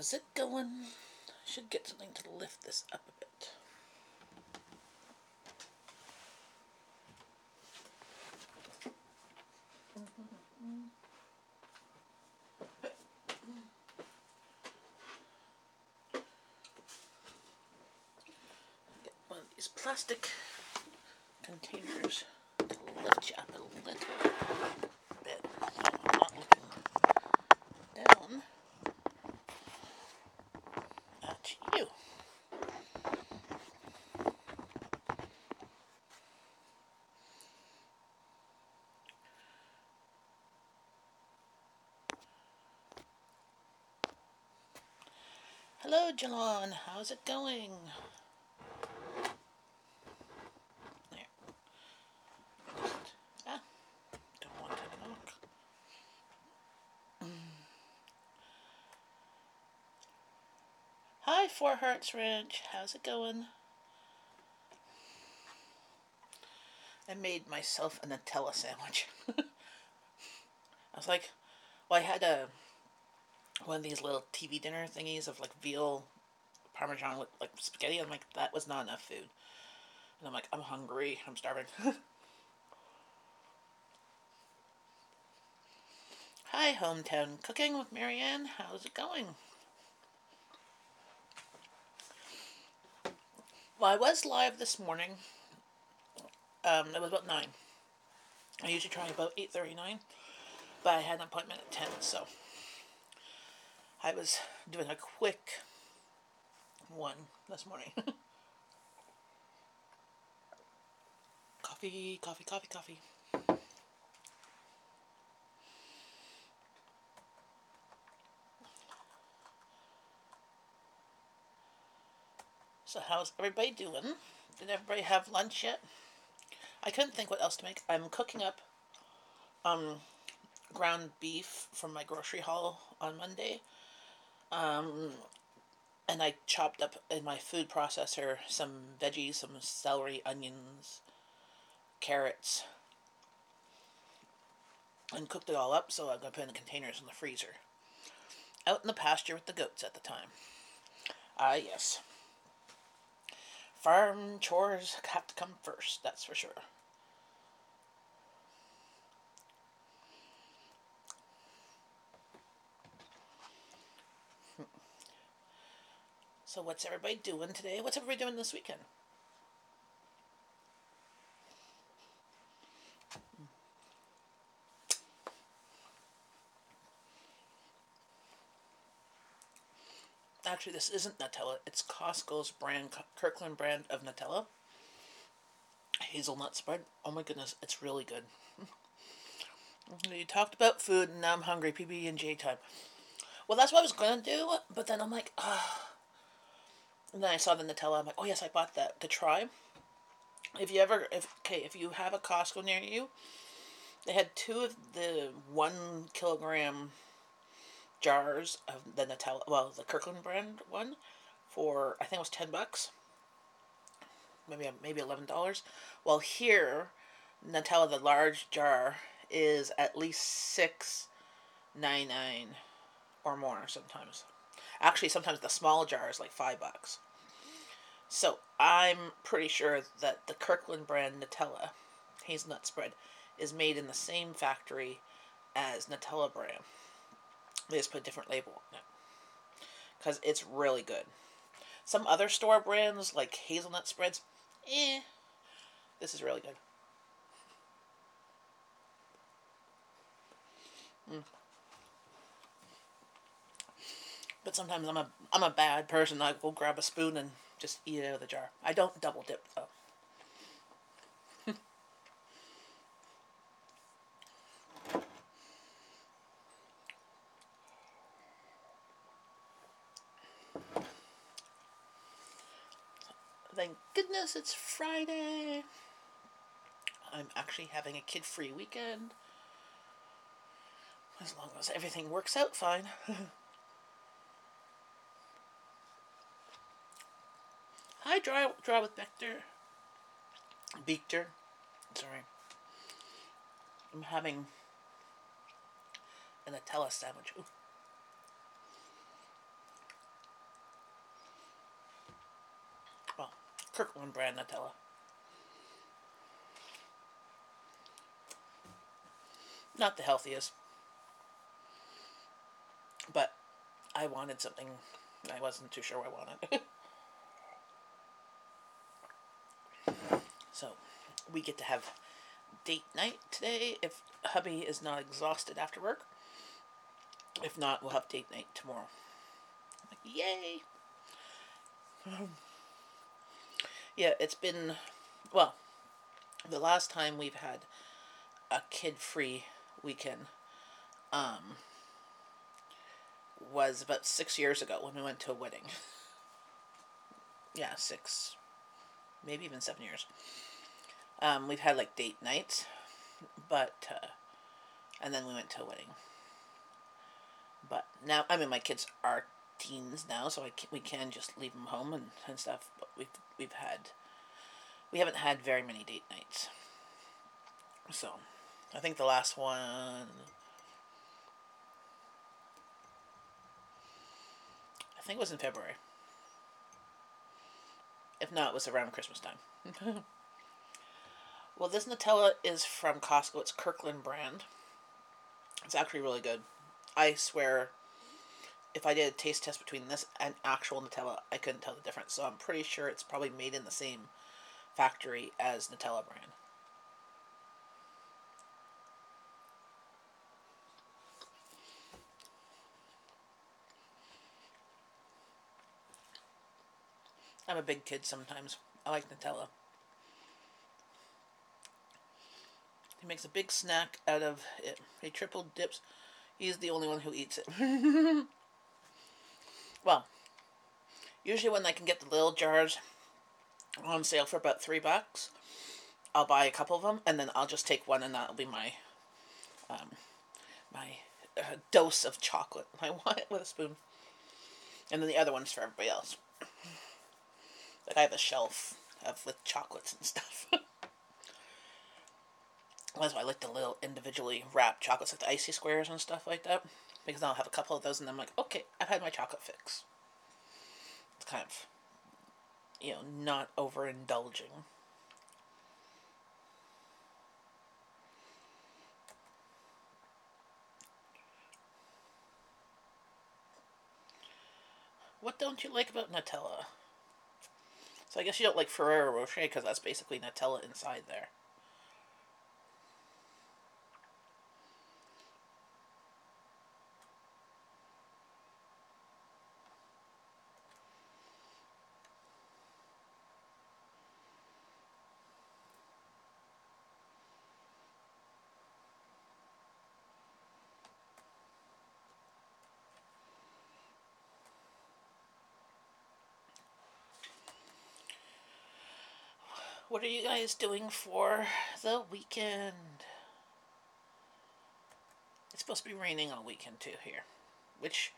How's it going? Should get something to lift this up a bit. Get one of these plastic containers to lift you up a little bit. So I'm not looking down at you. Hello, Jalon. How's it going? There. Don't want to knock. Hi, Four Hearts Ranch. How's it going? I made myself a Nutella sandwich. I was like, well, I had one of these little TV dinner thingies of like veal Parmesan with like spaghetti. I'm like, that was not enough food. And I'm like, I'm hungry. I'm starving. Hi, Hometown Cooking with Marianne. How's it going? Well, I was live this morning. It was about 9. I usually try about 8:39, but I had an appointment at 10, so I was doing a quick one this morning. Coffee, coffee, coffee, coffee. So how's everybody doing? Did everybody have lunch yet? I couldn't think what else to make. I'm cooking up ground beef from my grocery haul on Monday. And I chopped up in my food processor some veggies, some celery, onions, carrots, and cooked it all up, so I'm going to put it in the containers in the freezer. Out in the pasture with the goats at the time. Yes. Farm chores have to come first, that's for sure. So what's everybody doing today? What's everybody doing this weekend? Actually, this isn't Nutella. It's Costco's brand, Kirkland brand of Nutella. Hazelnut spread. Oh my goodness, it's really good. You talked about food, and now I'm hungry. PB&J time. Well, that's what I was going to do, but then I'm like, ah. And then I saw the Nutella. I'm like, oh yes, I bought that to try. If you have a Costco near you, they had 2 of the 1 kilogram jars of the Nutella, well, the Kirkland brand one, for I think it was $10, maybe $11. Well, here, Nutella, the large jar, is at least $6.99 or more sometimes. Actually, sometimes the small jar is like $5. So I'm pretty sure that the Kirkland brand Nutella hazelnut spread is made in the same factory as Nutella brand. They just put a different label on it because it's really good. Some other store brands like hazelnut spreads, this is really good. But sometimes I'm a bad person. I will grab a spoon and just eat it out of the jar. I don't double dip though. Thank goodness it's Friday. I'm actually having a kid-free weekend. As long as everything works out fine. Hi, Draw with Beekter. Sorry. I'm having a Nutella sandwich. Ooh. Kirkland brand Nutella. Not the healthiest, but I wanted something I wasn't too sure what I wanted. So we get to have date night today if hubby is not exhausted after work. If not, we'll have date night tomorrow. I'm like, yay! Yeah, it's been, well, the last time we've had a kid-free weekend was about 6 years ago when we went to a wedding. Yeah, 6, maybe even 7 years. We've had like date nights, but and then we went to a wedding. But now, I mean, my kids are teens now, so we can just leave them home and stuff. But we haven't had very many date nights. So I think the last one, I think it was in February. If not, it was around Christmas time. Well, this Nutella is from Costco. It's Kirkland brand. It's actually really good. I swear, if I did a taste test between this and actual Nutella, I couldn't tell the difference. So I'm pretty sure it's probably made in the same factory as Nutella brand. I'm a big kid sometimes. I like Nutella. He makes a big snack out of it. He triple dips. He's the only one who eats it. Well, usually when I can get the little jars on sale for about $3, I'll buy a couple of them, and then I'll just take one, and that'll be my dose of chocolate. I want it with a spoon, and then the other one's for everybody else. Like I have a shelf with chocolates and stuff. That's why I like the little individually wrapped chocolates, like the icy squares and stuff like that, because I'll have a couple of those, and I'm like, okay, I've had my chocolate fix. It's kind of, not overindulging. What don't you like about Nutella? So I guess you don't like Ferrero Rocher because that's basically Nutella inside there. What are you guys doing for the weekend? It's supposed to be raining all weekend too here, which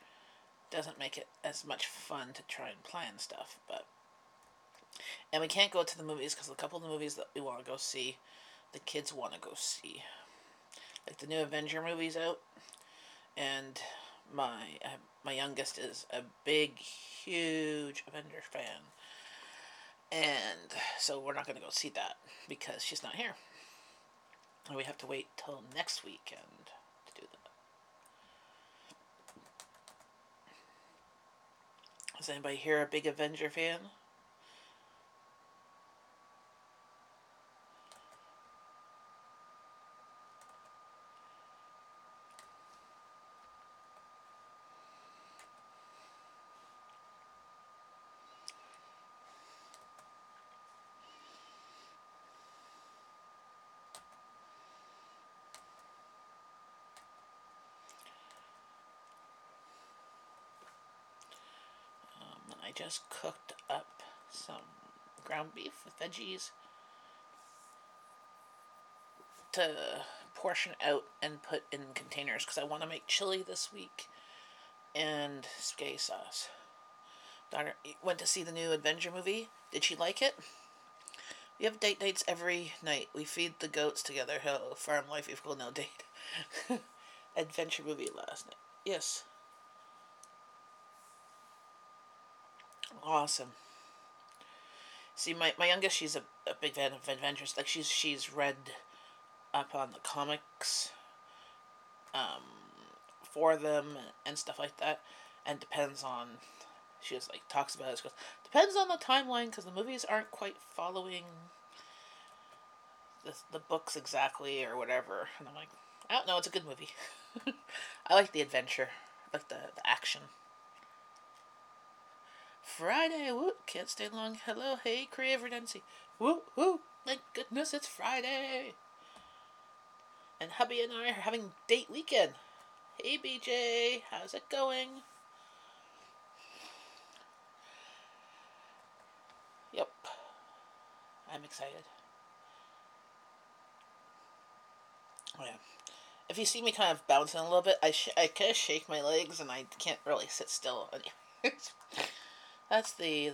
doesn't make it as much fun to try and plan stuff, and we can't go to the movies because a couple of the movies that we want to go see, the kids want to go see. Like the new Avenger movie's out, and my youngest is a big, huge Avenger fan. And so we're not going to go see that because she's not here. And we have to wait till next weekend to do that. Is anybody here a big Avenger fan? I just cooked up some ground beef with veggies to portion out and put in containers because I want to make chili this week and spaghetti sauce. Daughter went to see the new Avenger movie. Did she like it? We have date nights every night. We feed the goats together. Hello, farm life equal no date. Adventure movie last night. Yes. Awesome. See, my youngest, she's a big fan of adventures. Like, she's read up on the comics um, for them and stuff like that. And depends on, she just, like, talks about it. She goes, depends on the timeline, because the movies aren't quite following the books exactly or whatever. And I'm like, I don't know, it's a good movie. I like the adventure. I like the action. Friday, woo, can't stay long. Hello, hey, creative redundancy. Woo, woo, thank goodness it's Friday. And hubby and I are having date weekend. Hey, BJ, how's it going? Yep, I'm excited. Oh, yeah. If you see me kind of bouncing a little bit, I kind of shake my legs and I can't really sit still. That's the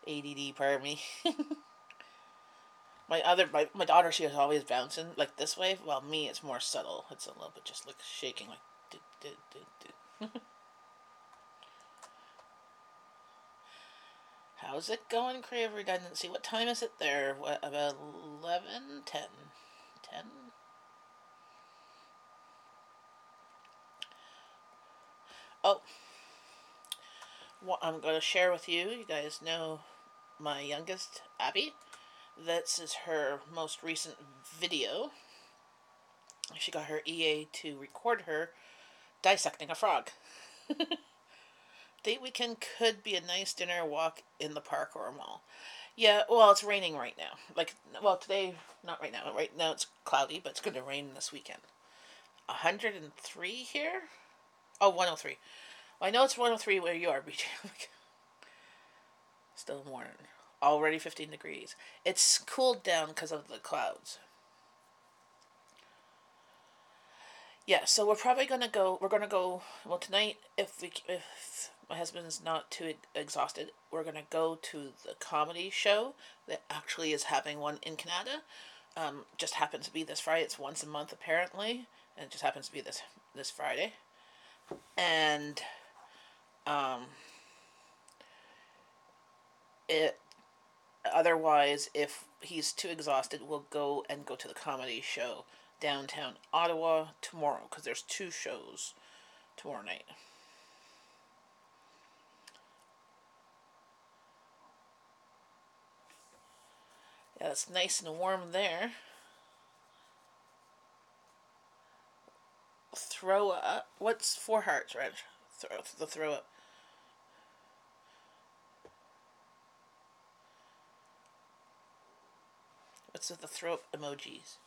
ADD part of me. My daughter, she was always bouncing like this way. While me, it's more subtle. It's a little bit just like shaking, like do do do do. How's it going, Creative Redundancy? What time is it there? What, about 11? 10? 10? Oh, what I'm going to share with you. You guys know my youngest, Abby. This is her most recent video. She got her EA to record her dissecting a frog. Date weekend could be a nice dinner walk in the park or a mall. Yeah, well, it's raining right now. Like, well, today, not right now. Right now it's cloudy, but it's going to rain this weekend. 103 here? Oh, 103. Well, I know it's 103 where you are, BJ. Still warm. Already 15 degrees. It's cooled down because of the clouds. Yeah, so we're probably gonna go. We're gonna go. Well, tonight, if my husband's not too exhausted, we're gonna go to the comedy show that actually is having one in Canada. Just happens to be this Friday. It's once a month apparently, and it just happens to be this Friday. And it otherwise, if he's too exhausted, we'll go to the comedy show downtown Ottawa tomorrow because there's two shows tomorrow night. Yeah, it's nice and warm there. Throw up. What's four hearts, Reg? The throw up. What's with the throw up emojis?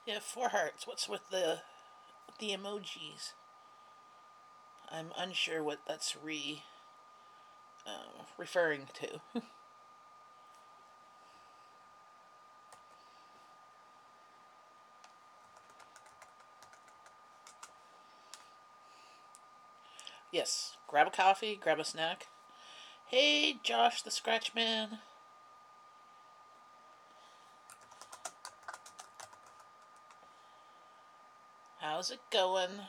Yeah, four hearts. What's with the emojis? I'm unsure what that's referring to. Yes, grab a coffee, grab a snack. Hey, Josh the Scratch Man. How's it going?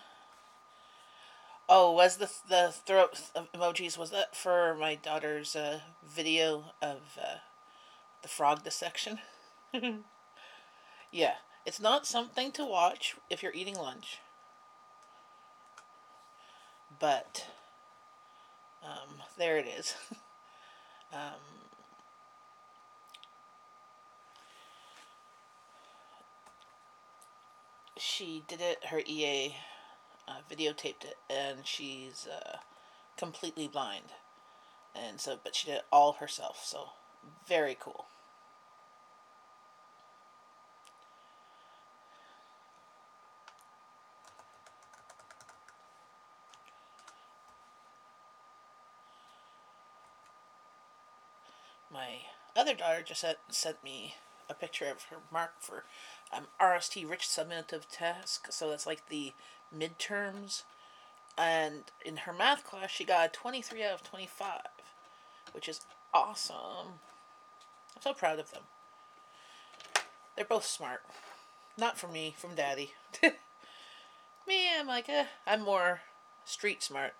Oh, was the throat emojis, was that for my daughter's video of the frog dissection? Yeah, it's not something to watch if you're eating lunch, but there it is. um, she did it, her EA videotaped it, and she's completely blind. And so, but she did it all herself, so very cool. My other daughter just sent me a picture of her mark for RST Rich Summative Task, so that's like the midterms. And in her math class, she got a 23 out of 25, which is awesome. I'm so proud of them. They're both smart. Not from me, from Daddy. Me, I'm like, I'm more street smart.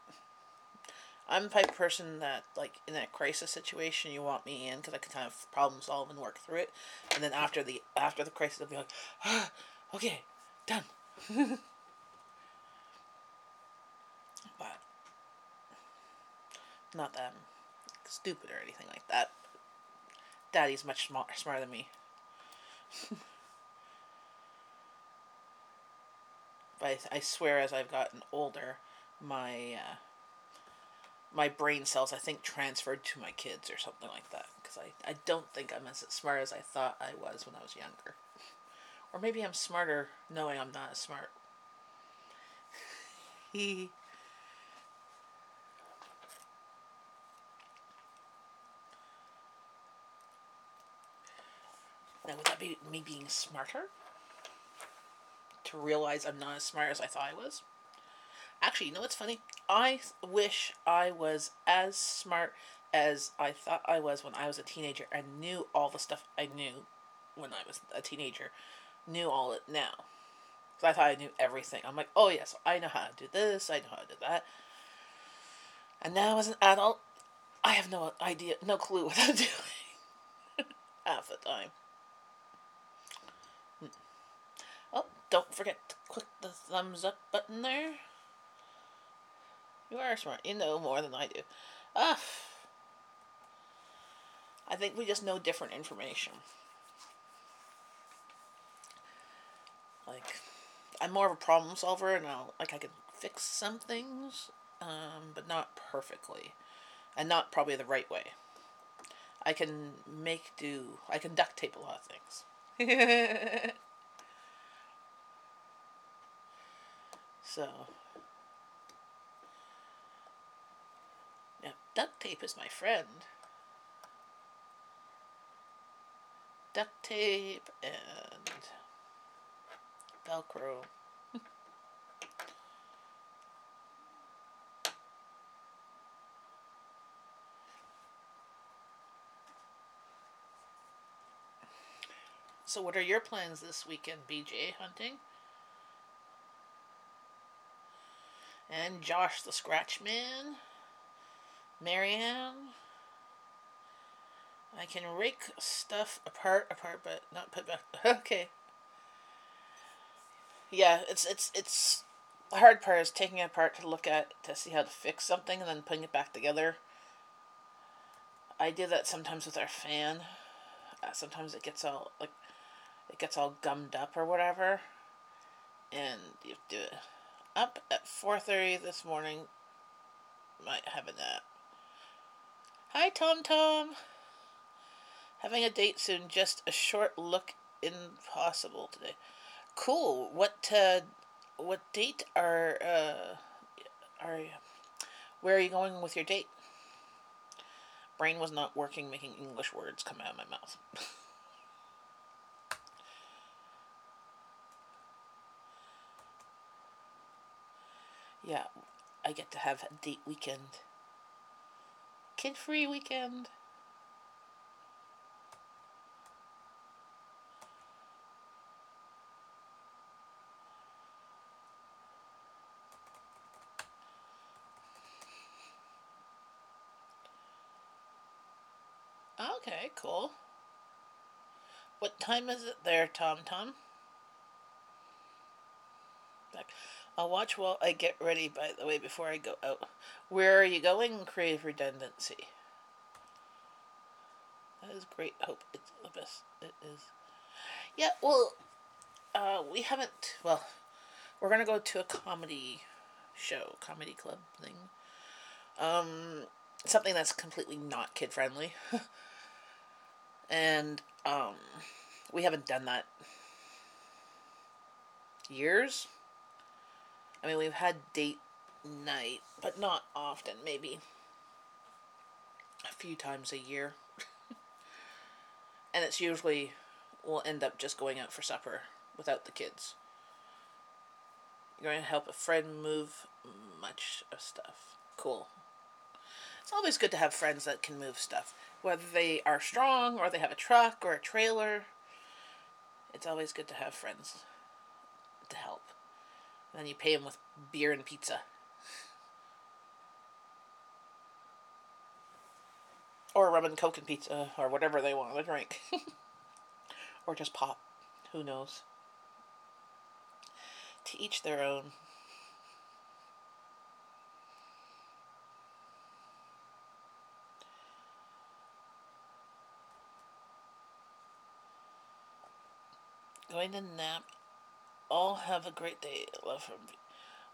I'm the type of person that, like, in that crisis situation, you want me in because I can kind of problem solve and work through it. And then after the crisis, I'll be like, okay, done. But not that I'm stupid or anything like that. Daddy's much smarter than me. But I swear, as I've gotten older, my brain cells, I think, transferred to my kids or something like that. Because I don't think I'm as smart as I thought I was when I was younger. Or maybe I'm smarter knowing I'm not as smart. Now, would that be me being smarter? To realize I'm not as smart as I thought I was? Actually, you know what's funny? I wish I was as smart as I thought I was when I was a teenager. I knew all the stuff I knew when I was a teenager. Knew all it now. Because I thought I knew everything. I'm like, oh yes, I know how to do this, I know how to do that. And now as an adult, I have no idea, no clue what I'm doing. Half the time. Oh, don't forget to click the thumbs up button there. You are smart. You know more than I do. Ah, I think we just know different information. Like, I'm more of a problem solver, and I can fix some things, but not perfectly, and not probably the right way. I can make do. I can duct tape a lot of things. So, yeah, duct tape is my friend. Duct tape and Velcro. So what are your plans this weekend, BJ? Hunting? And Josh the Scratch Man? Marianne? I can rake stuff apart, but not put back. Okay. Yeah, it's the hard part is taking it apart to look at to see how to fix something and then putting it back together. I do that sometimes with our fan. Sometimes it gets all gummed up or whatever, and you have to do it. Up at 4:30 this morning. Might have a nap. Hi, Tom Tom. Having a date soon. Just a short look impossible today. Cool. What date are where are you going with your date? Brain was not working, making English words come out of my mouth. Yeah, I get to have a date weekend. Kid-free weekend. Okay, cool. What time is it there, Tom Tom? Back. I'll watch while I get ready, by the way, before I go out. Where are you going? Creative redundancy. That is great. Hope it's the best. It is. Yeah, well, We haven't, well, we're going to go to a comedy show, comedy club thing. Something that's completely not kid friendly. And, we haven't done that years. I mean, we've had date night, but not often, maybe a few times a year. And it's usually, we'll end up just going out for supper without the kids. You're going to help a friend move much of stuff. Cool. It's always good to have friends that can move stuff. Whether they are strong, or they have a truck, or a trailer. It's always good to have friends to help. And then you pay them with beer and pizza. Or rum and coke and pizza, or whatever they want to drink. Or just pop. Who knows? To each their own. Going to nap. All have a great day. Love from.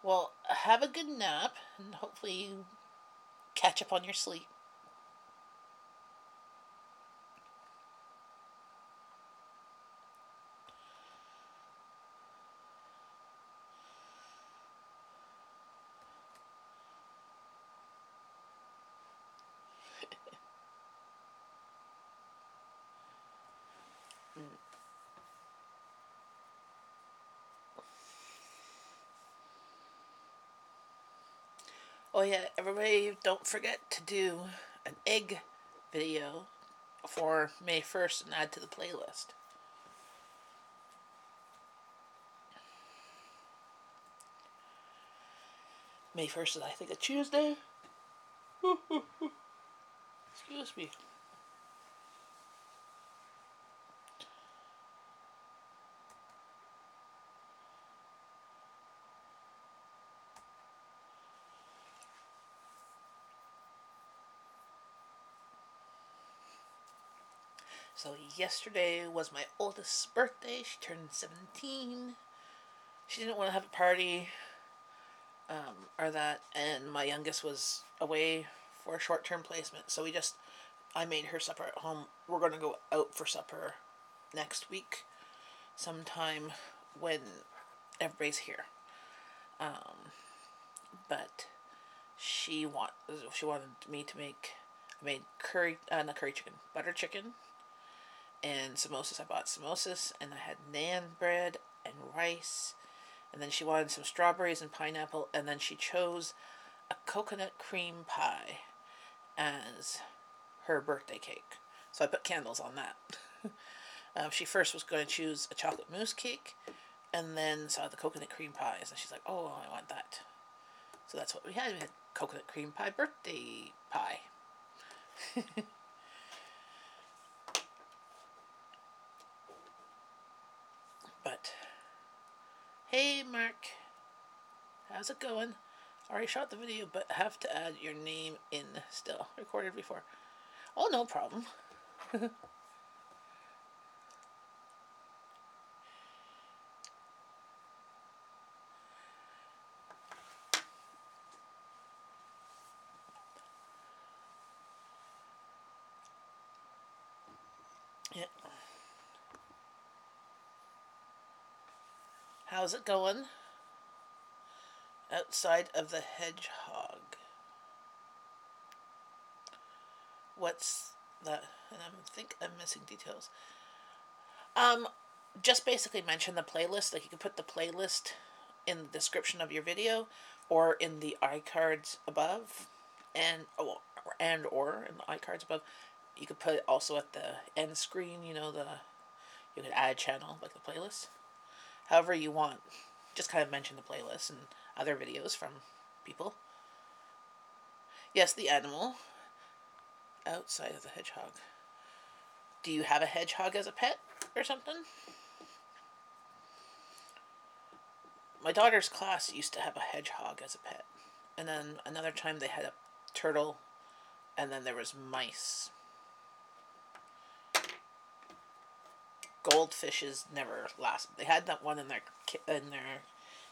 Well, have a good nap, and hopefully you catch up on your sleep. Oh yeah, everybody don't forget to do an egg video for May 1st and add to the playlist. May 1st is, I think, a Tuesday. Excuse me. So yesterday was my oldest's birthday. She turned 17. She didn't want to have a party or that, and my youngest was away for a short-term placement. So I made her supper at home. We're going to go out for supper next week sometime when everybody's here. But she wanted me to make. I made not curry chicken, butter chicken, and samosas. I bought samosas, and I had naan bread and rice, and then she wanted some strawberries and pineapple, and then she chose a coconut cream pie as her birthday cake. So I put candles on that. She first was going to choose a chocolate mousse cake, and then saw the coconut cream pies, and she's like, "Oh, I want that." So that's what we had. We had coconut cream pie birthday pie. But, hey Mark, how's it going? Already shot the video, but have to add your name in still. Recorded before. Oh, no problem. Yeah. How's it going? Outside of the hedgehog. What's that? And I think I'm missing details. Just basically mention the playlist. Like, you can put the playlist in the description of your video, or in the iCards above, or in the iCards above. You could put it also at the end screen. You could add a channel like the playlist. However you want. Just kind of mention the playlist and other videos from people. Yes, the animal. Outside of the hedgehog. Do you have a hedgehog as a pet or something? My daughter's class used to have a hedgehog as a pet. And then another time they had a turtle, and then there was mice. goldfishes never lasted. They had that one in their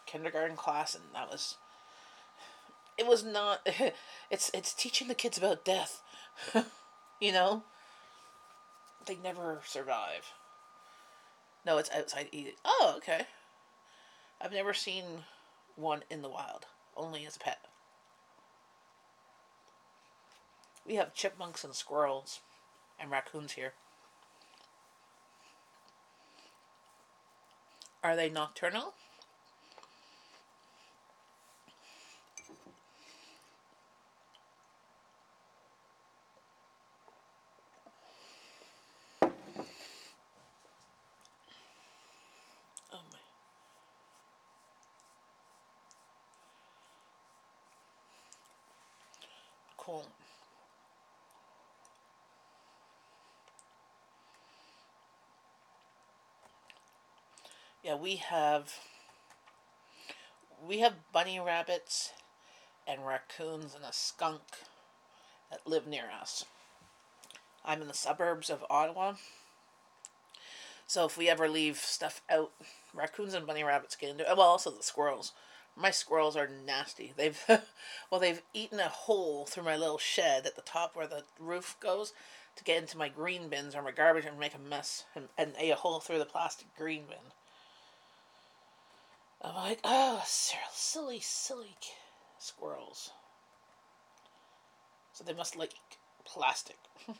kindergarten class, and that was, it was not. It's teaching the kids about death. You know, they never survive. No, it's outside eating. Oh, okay. I've never seen one in the wild, only as a pet. We have chipmunks and squirrels and raccoons here. Are they nocturnal? Oh my. Cool. Yeah, we have bunny rabbits and raccoons and a skunk that live near us. I'm in the suburbs of Ottawa, so if we ever leave stuff out, raccoons and bunny rabbits get into it. Well, also the squirrels. My squirrels are nasty. They've well, they've eaten a hole through my little shed at the top where the roof goes to get into my green bins or my garbage and make a mess, and ate a hole through the plastic green bin. I'm like, oh, silly, silly squirrels. So they must like plastic. Oh,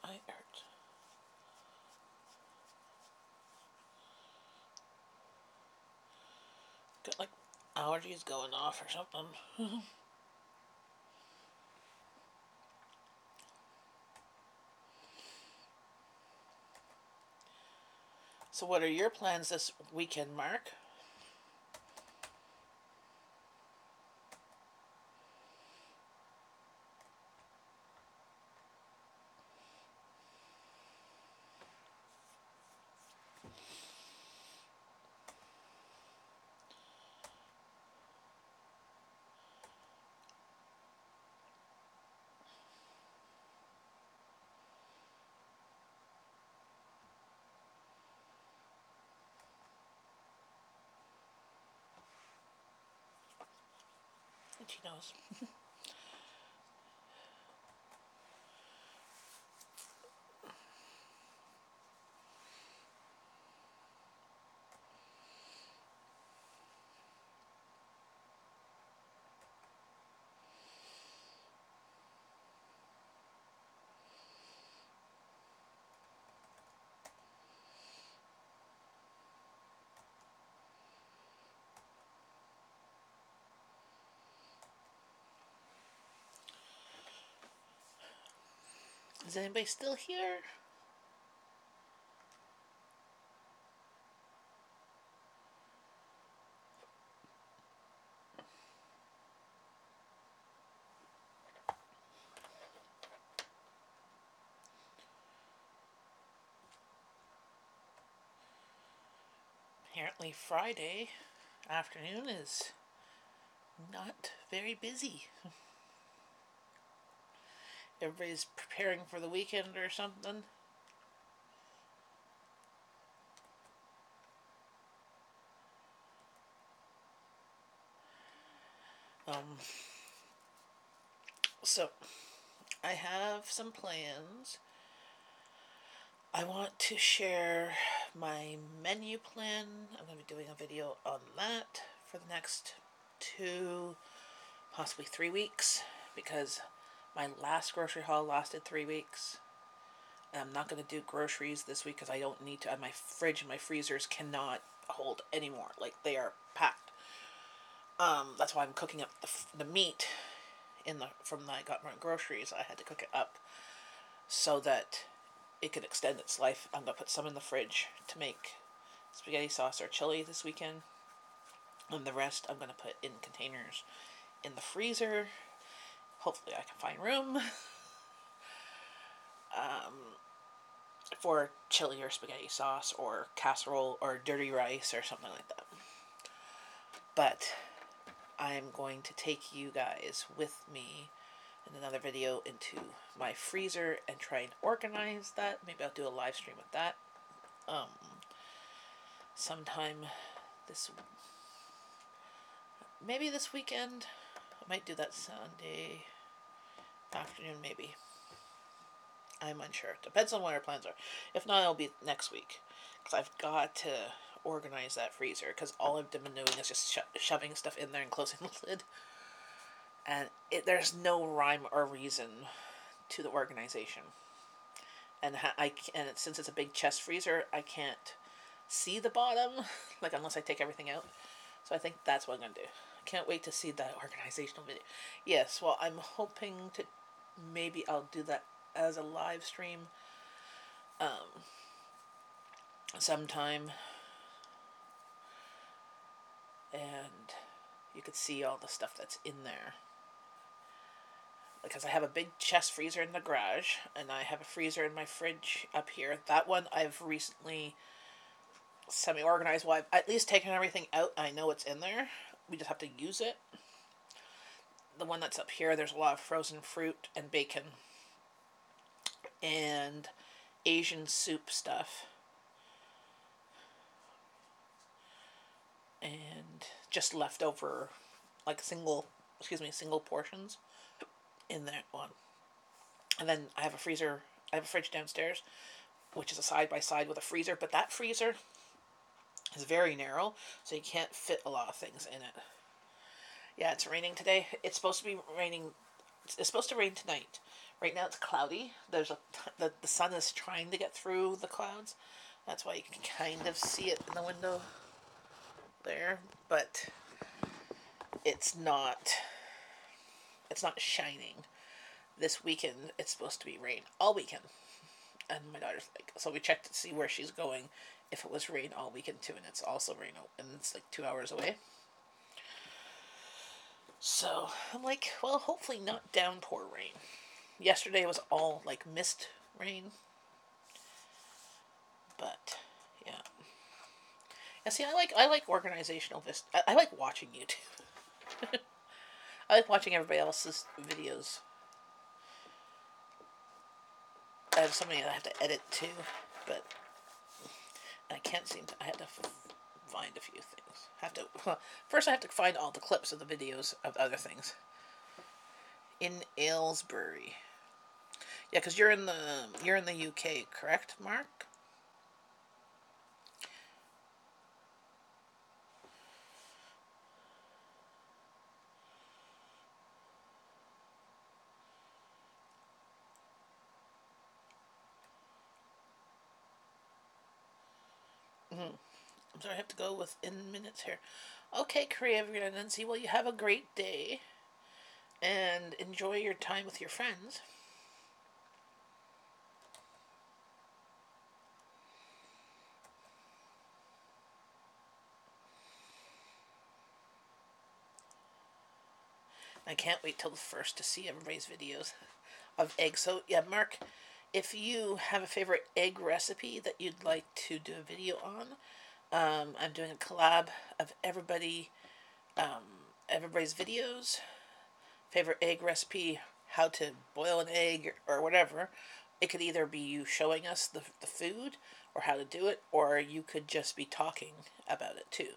my eye hurts. Got like allergies going off or something. So what are your plans this weekend, Mark? She knows. Is anybody still here? Apparently Friday afternoon is not very busy. Everybody's preparing for the weekend or something. Um, so I have some plans. I want to share my menu plan. I'm going to be doing a video on that for the next 2, possibly 3 weeks, because my last grocery haul lasted 3 weeks. And I'm not going to do groceries this week because I don't need to. My fridge and my freezers cannot hold anymore. Like, they are packed. That's why I'm cooking up the meat from I got my groceries. I had to cook it up so that it could extend its life. I'm going to put some in the fridge to make spaghetti sauce or chili this weekend. And the rest I'm going to put in containers in the freezer. Hopefully I can find room. for chili or spaghetti sauce or casserole or dirty rice or something like that. But I'm going to take you guys with me in another video into my freezer and try and organize that. Maybe I'll do a live stream with that sometime this, maybe this weekend. I might do that Sunday afternoon, maybe. I'm unsure. Depends on what our plans are. If not, it'll be next week. Because I've got to organize that freezer. Because all I've been doing is just shoving stuff in there and closing the lid. And there's no rhyme or reason to the organization. And since it's a big chest freezer, I can't see the bottom, like unless I take everything out. So I think that's what I'm going to do. I can't wait to see that organizational video. Yes, well, I'm hoping to, maybe I'll do that as a live stream sometime, and you could see all the stuff that's in there, because I have a big chest freezer in the garage, and I have a freezer in my fridge up here. That one I've recently semi-organized. Well, I've at least taken everything out. I know it's in there. We just have to use it. The one that's up here, there's a lot of frozen fruit and bacon and Asian soup stuff, and just leftover, like single portions in that one. And then I have a fridge downstairs, which is a side-by-side with a freezer, but that freezer is very narrow, so you can't fit a lot of things in it. Yeah, it's raining today. It's supposed to be raining. It's supposed to rain tonight. Right now it's cloudy. There's the sun is trying to get through the clouds. That's why you can kind of see it in the window there, but it's not shining. This weekend it's supposed to be rain all weekend. And my daughter's like, so we checked to see where she's going, if it was rain all weekend too, and it's also rain, and it's like 2 hours away. So I'm like, well, hopefully not downpour rain. Yesterday was all like mist rain, but yeah. Yeah, see, I like organizational I like watching YouTube. I like watching everybody else's videos. I have so many that I have to edit too, but I can't seem to. I had to find a few things. First I have to find all the clips of the videos of other things. In Aylesbury. Yeah, because you're in the UK, correct, Mark? I'm sorry, I have to go within minutes here. Okay, Korea Nancy, well, you have a great day, and enjoy your time with your friends. I can't wait till the first to see everybody's videos of eggs. So, yeah, Mark, if you have a favorite egg recipe that you'd like to do a video on, I'm doing a collab of everybody's videos, favorite egg recipe, how to boil an egg, or whatever. It could either be you showing us the food, or how to do it, or you could just be talking about it too.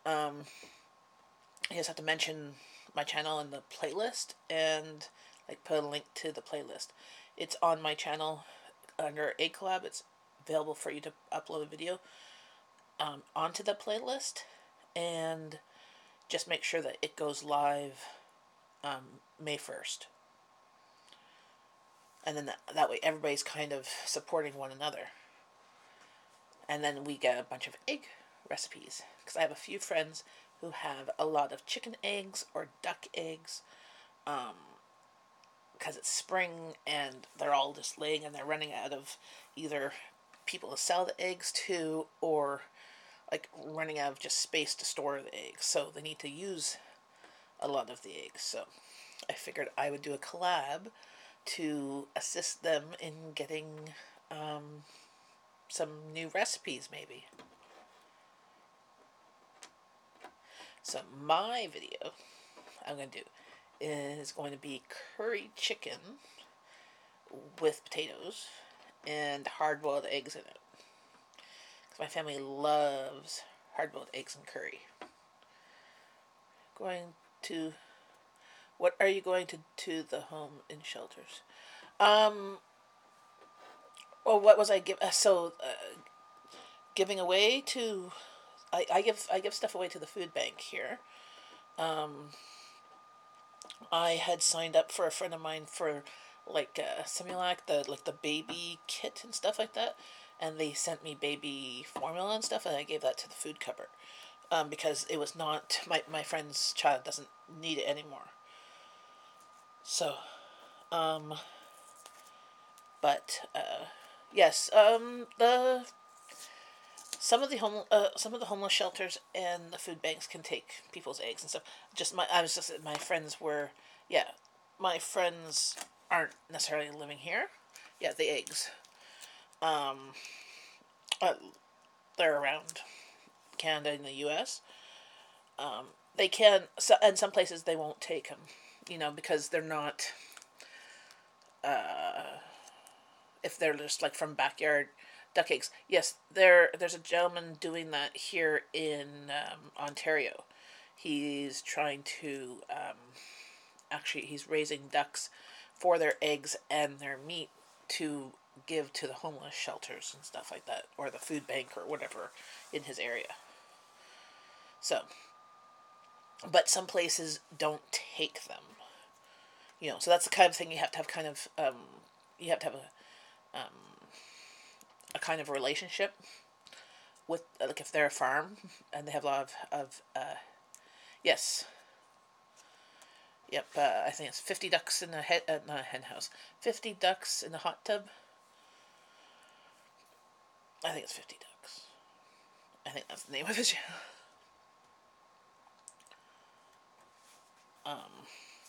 You just have to mention my channel in the playlist, and like put a link to the playlist. It's on my channel under Egg Collab. It's available for you to upload a video onto the playlist, and just make sure that it goes live May 1st. And then that way everybody's kind of supporting one another. And then we get a bunch of egg recipes, because I have a few friends who have a lot of chicken eggs or duck eggs, because it's spring and they're all just laying and they're running out of either people to sell the eggs to, or like running out of just space to store the eggs, so they need to use a lot of the eggs. So I figured I would do a collab to assist them in getting some new recipes maybe. So my video I'm going to do is going to be curry chicken with potatoes and hard-boiled eggs in it. Because my family loves hard-boiled eggs and curry. Going to... What are you going to the home in shelters? Well, what was I giving away to... I give stuff away to the food bank here. I had signed up for a friend of mine for like Similac, the baby kit and stuff like that, and they sent me baby formula and stuff, and I gave that to the food cupboard because it was not my friend's child doesn't need it anymore. So, but yes, the some of the homeless shelters and the food banks can take people's eggs and stuff. My friends were, yeah, my friends aren't necessarily living here. Yeah, the eggs. Um, uh, they're around Canada and the U.S. They can, so, and some places they won't take them, because they're not. If they're just like from backyard duck eggs. Yes, there's a gentleman doing that here in Ontario. He's trying to actually he's raising ducks for their eggs and their meat to give to the homeless shelters and stuff like that, or the food bank or whatever in his area. So, but some places don't take them. So that's the kind of thing you have to have kind of you have to have a kind of relationship with, like if they're a farm and they have a lot of yes, yep, I think it's 50 ducks in not a hen house, 50 ducks in a hot tub. I think it's 50 ducks. I think that's the name of the channel.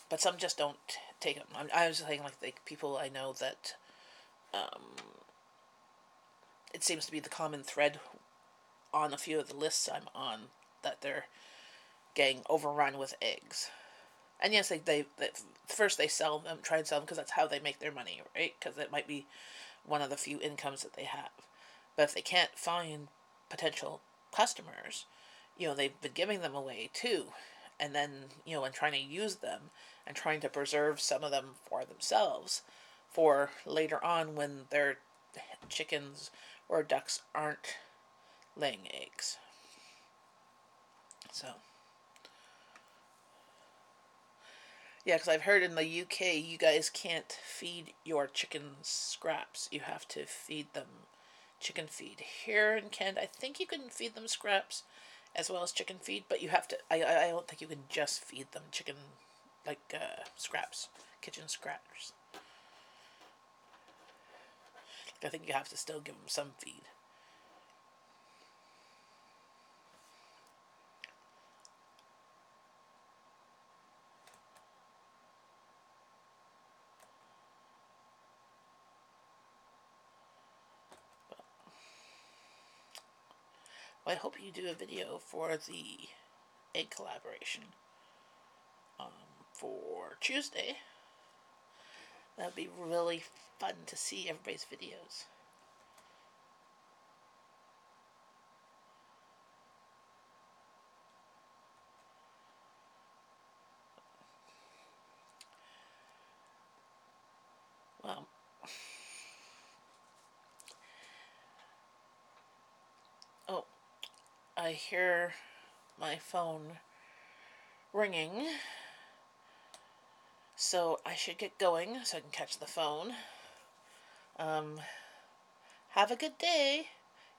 But some just don't take them. I was saying like people I know that it seems to be the common thread on a few of the lists I'm on that they're getting overrun with eggs. And yes, they first they sell them, try and sell them because that's how they make their money, right? Because it might be one of the few incomes that they have. But if they can't find potential customers, they've been giving them away too. And then, and trying to use them and trying to preserve some of them for themselves for later on when their chickens or ducks aren't laying eggs. So, yeah, because I've heard in the UK you guys can't feed your chickens scraps. You have to feed them chicken feed. Here in Canada, I think you can feed them scraps as well as chicken feed, but you have to, I don't think you can just feed them chicken, like scraps, kitchen scraps. I think you have to still give them some feed. Well, I hope you do a video for the egg collaboration for Tuesday. That would be really fun to see everybody's videos. Well, oh, I hear my phone ringing, so I should get going so I can catch the phone. Have a good day.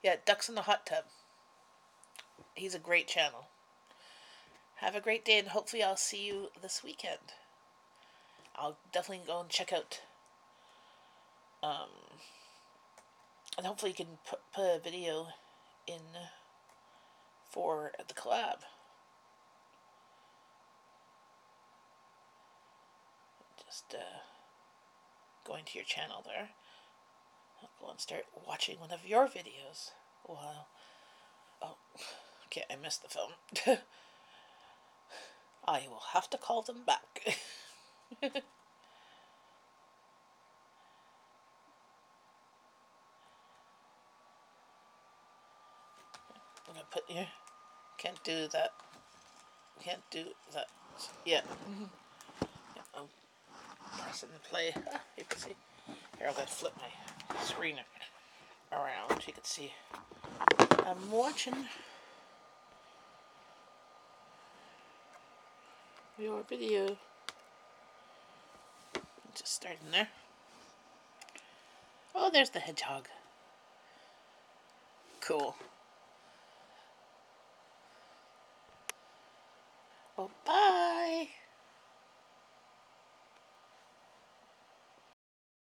Yeah, Ducks in the Hot Tub. He's a great channel. Have a great day, and hopefully I'll see you this weekend. I'll definitely go and check out, and hopefully you can put a video in for the collab. Just going to your channel there. I'll go and start watching one of your videos. Wow. Oh, okay, I missed the film. I will have to call them back. I'm gonna put here. Can't do that. Can't do that yet. Yeah, I'll press and play. You can see. Here, I'll just flip my screen around so you can see. I'm watching your video. Just starting there. Oh, there's the hedgehog. Cool. Oh, bye.